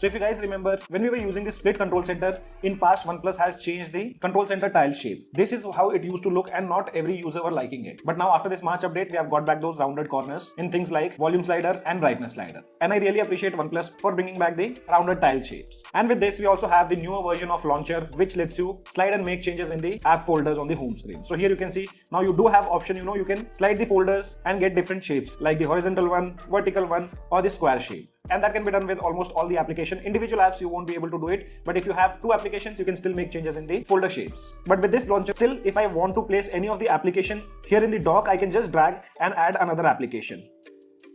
So if you guys remember, when we were using the split control center, in past OnePlus has changed the control center tile shape. This is how it used to look and not every user were liking it. But now after this March update, we have got back those rounded corners in things like volume slider and brightness slider. And I really appreciate OnePlus for bringing back the rounded tile shapes. And with this, we also have the newer version of launcher, which lets you slide and make changes in the app folders on the home screen. So here you can see, now you do have option, you can slide the folders and get different shapes like the horizontal one, vertical one, or the square shape. And that can be done with almost all the application. Individual apps, you won't be able to do it. But if you have two applications, you can still make changes in the folder shapes. But with this launcher, still, if I want to place any of the application here in the dock, I can just drag and add another application,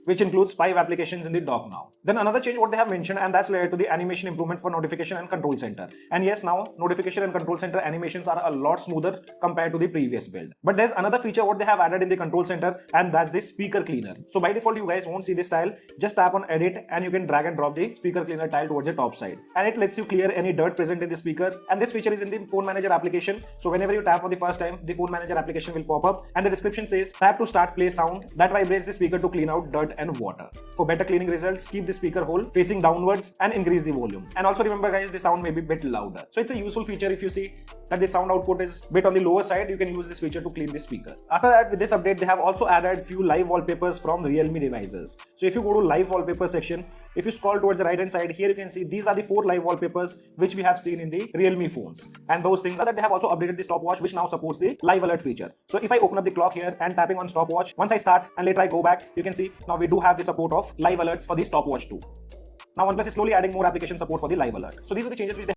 which includes 5 applications in the dock now. Then another change what they have mentioned, and that's related to the animation improvement for notification and control center. And yes, now notification and control center animations are a lot smoother compared to the previous build. But there's another feature what they have added in the control center, and that's the speaker cleaner. So by default, you guys won't see this tile. Just tap on edit and you can drag and drop the speaker cleaner tile towards the top side. And it lets you clear any dirt present in the speaker. And this feature is in the phone manager application. So whenever you tap for the first time, the phone manager application will pop up and the description says tap to start play sound that vibrates the speaker to clean out dirt and water. For better cleaning results, keep the speaker hole facing downwards and increase the volume. And also remember guys, the sound may be a bit louder. So it's a useful feature. If you see that the sound output is a bit on the lower side, you can use this feature to clean the speaker. After that, with this update, they have also added few live wallpapers from Realme devices. So if you go to live wallpaper section, if you scroll towards the right hand side, here you can see these are the 4 live wallpapers which we have seen in the Realme phones. And those things are that they have also updated the stopwatch, which now supports the live alert feature. So if I open up the clock here and tapping on stopwatch, once I start and later I go back, you can see now we do have the support of live alerts for the stopwatch too. Now OnePlus is slowly adding more application support for the live alert. So these are the changes which they